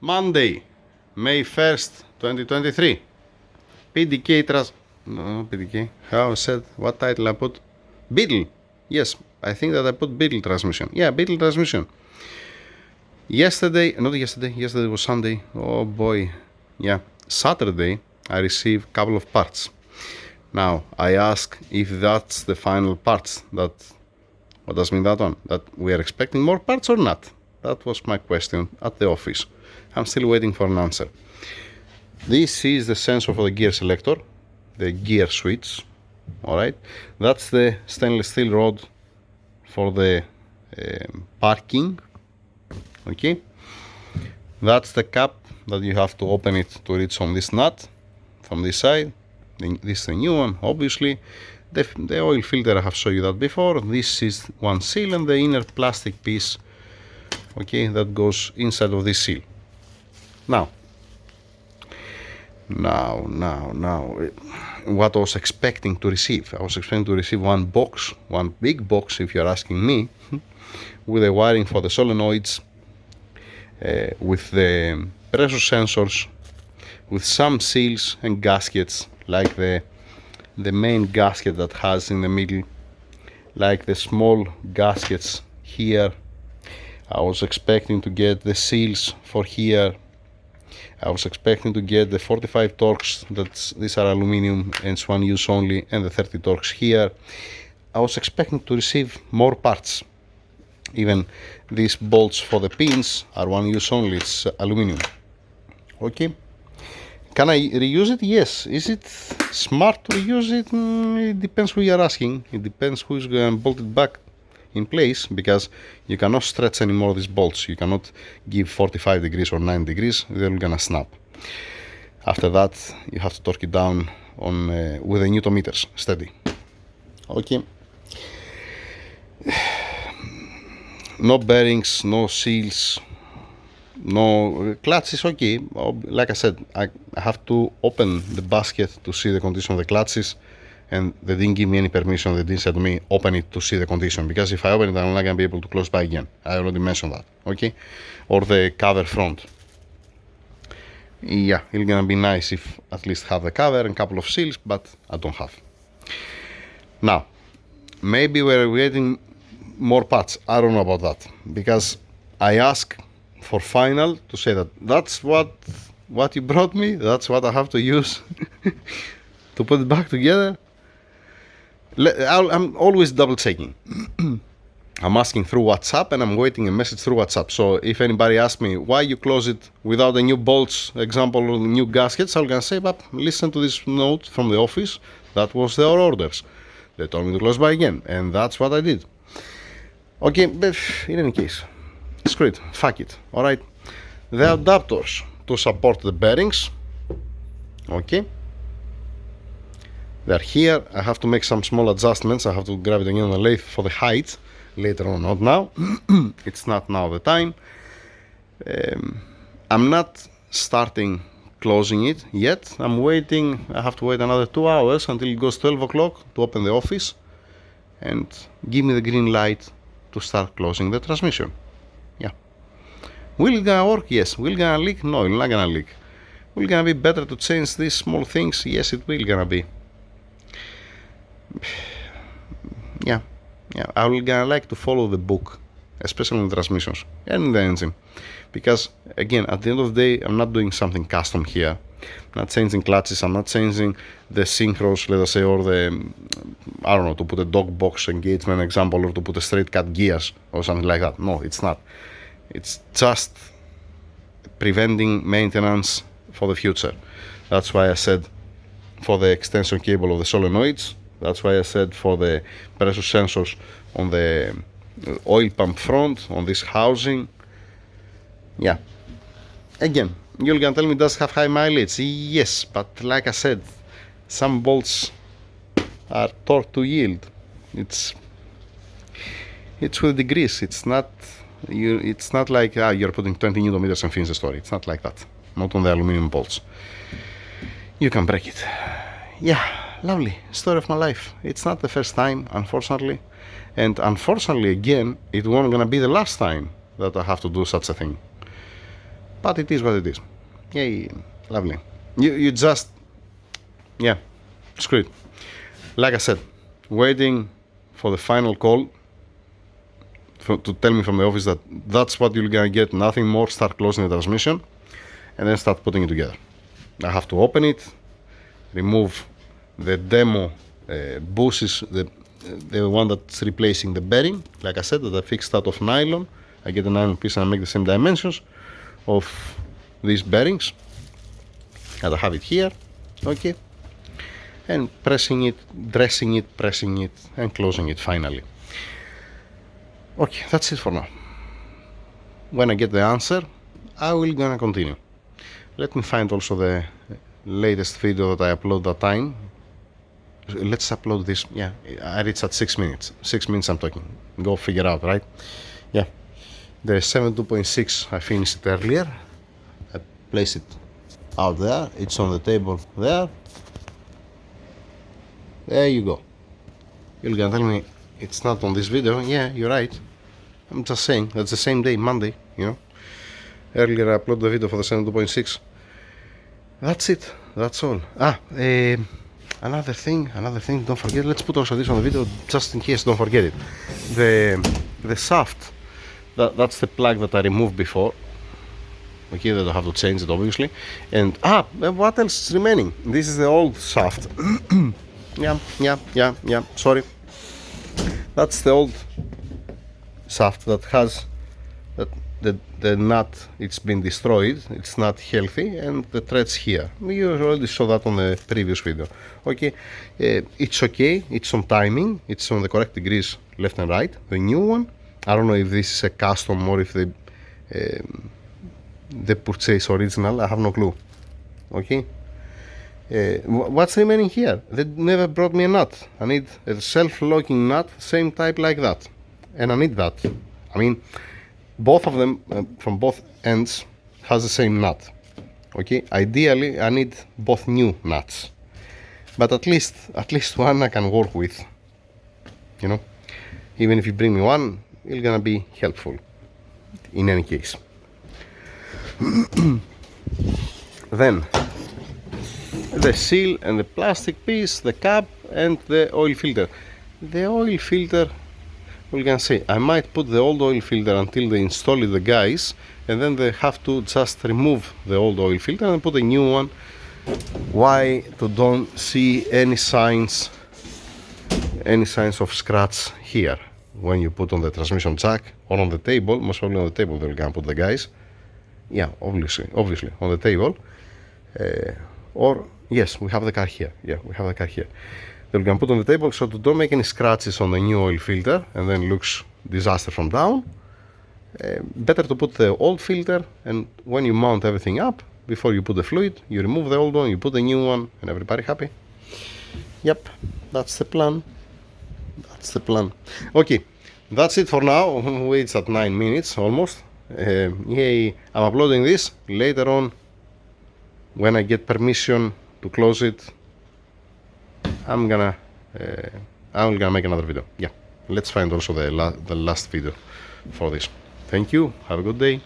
Monday, May 1st, 2023. PDK no, PDK. How I said, what title I put? Beetle. Yes, I think that I put Beetle transmission. Yeah, Beetle transmission. Yesterday was Sunday. Oh boy. Yeah, Saturday I received a couple of parts. Now, I ask if that's the final parts. What does mean that one? That we are expecting more parts or not? That was my question at the office. I'm still waiting for an answer. This is the sensor for the gear selector, the gear switch. Alright, that's the stainless steel rod for the parking. Okay, that's the cap that you have to open it to reach on this nut from this side. This is the new one, obviously. The oil filter, I have shown you that before. This is one seal and the inner plastic piece, okay, that goes inside of this seal. Now, what I was expecting to receive? I was expecting to receive one big box, if you're asking me, with the wiring for the solenoids, with the pressure sensors, with some seals and gaskets, like the main gasket that has in the middle, like the small gaskets here. I was expecting to get the seals for here. I was expecting to get the 45 Torx, these are aluminum and it's one use only, and the 30 Torx here. I was expecting to receive more parts. Even these bolts for the pins are one use only, it's aluminum. Okay. Can I reuse it? Yes. Is it smart to reuse it? It depends who you're asking. It depends who's going to bolt it back in place, because you cannot stretch anymore these bolts. You cannot give 45 degrees or 9 degrees, they're gonna snap. After that, you have to torque it down on with the Newton meters, steady. Okay. No bearings, no seals, no clutches. Okay, like I said, I have to open the basket to see the condition of the clutches, and they didn't give me any permission. They didn't say to me, open it to see the condition, because if I open it, I'm not going to be able to close by again. I already mentioned that, okay? Or the cover front. Yeah, it's going to be nice if at least have the cover and a couple of seals, but I don't have. Now, maybe we're getting more parts. I don't know about that, because I asked for final to say that that's what you brought me, that's what I have to use to put it back together. I'm always double checking. I'm asking through WhatsApp and I'm waiting a message through WhatsApp. So if anybody asks me why you close it without the new bolts, example, or new gaskets, I'm gonna say, but listen to this note from the office. That was their orders. They told me to close by again, and that's what I did. Okay, but in any case, screw it, fuck it. All right, the adapters to support the bearings. Okay. They're here. I have to make some small adjustments. I have to grab it again on the lathe for the height later on, not now. It's not now the time. I'm not starting closing it yet. I'm waiting. I have to wait another 2 hours until it goes 12 o'clock to open the office and give me the green light to start closing the transmission. Yeah. Will it gonna work? Yes. Will it gonna leak? No, it's not gonna leak. Will it gonna be better to change these small things? Yes, it will gonna be. Yeah, I will gonna like to follow the book, especially in the transmissions and in the engine, because again, at the end of the day, I'm not doing something custom here. I'm not changing clutches, I'm not changing the synchros, let us say, or the, I don't know, to put a dog box engagement example, or to put a straight cut gears or something like that. No, it's not. It's just preventing maintenance for the future. That's why I said for the extension cable of the solenoids. That's why I said for the pressure sensors on the oil pump front, on this housing. Yeah. Again, you're gonna tell me it does have high mileage. Yes, but like I said, some bolts are torque to yield. It's with degrees. It's not like you're putting 20 Newton meters and finish the story. It's not like that. Not on the aluminum bolts. You can break it. Yeah. Lovely story of my life. It's not the first time, unfortunately, and unfortunately again, it won't gonna be the last time that I have to do such a thing. but it is what it is. Yay, lovely. You just, yeah, screw it. Like I said, waiting for the final call to tell me from the office that that's what you're gonna get, nothing more. Start closing the transmission and then start putting it together. I have to open it, remove the demo bushings, the one that's replacing the bearing. Like I said, that I fixed out of nylon. I get a nylon piece and I make the same dimensions of these bearings, and I have it here. Okay, and pressing it, dressing it, pressing it, and closing it finally. Okay, that's it for now. When I get the answer, I will gonna continue. Let me find also the latest video that I upload that time. Let's upload this. Yeah, I reached at 6 minutes. 6 minutes I'm talking. Go figure out, right? Yeah. The 72.6 I finished it earlier. I place it out there. It's on the table there. There you go. You're gonna tell me it's not on this video. Yeah, you're right. I'm just saying that's the same day, Monday, you know. Earlier I uploaded the video for the 72.6. That's it. That's all. Another thing, don't forget, let's put also this on the video just in case, don't forget it. The shaft, that's the plug that I removed before. Okay, that I have to change it obviously. And what else is remaining? This is the old shaft. yeah, sorry. That's the old shaft that has the nut, it's been destroyed, it's not healthy, and the threads here. You already saw that on the previous video. Okay, it's okay, it's on timing, it's on the correct degrees left and right. The new one, I don't know if this is a custom or if they purchase original, I have no clue. Okay, what's remaining here? They never brought me a nut. I need a self-locking nut, same type like that, and I need that. I mean, both of them from both ends has the same nut. Okay, ideally I need both new nuts, but at least one I can work with, you know. Even if you bring me one, it's gonna be helpful in any case. Then the seal and the plastic piece, the cap and the oil filter. The oil filter, we're gonna say I might put the old oil filter until they install it, the guys, and then they have to just remove the old oil filter and put a new one. Why? To don't see any signs of scratch here when you put on the transmission jack or on the table. Most probably on the table they're gonna put the guys. Yeah, obviously on the table. Or yes, we have the car here. Yeah, we have the car here. They're gonna put on the table so to don't make any scratches on the new oil filter and then looks disaster from down. Better to put the old filter, and when you mount everything up, before you put the fluid, you remove the old one, you put the new one, and everybody happy. Yep, that's the plan. That's the plan. Okay, that's it for now. It's at 9 minutes almost. Yay, I'm uploading this later on when I get permission to close it. I'm gonna make another video. Yeah, let's find also the last video for this. Thank you. Have a good day.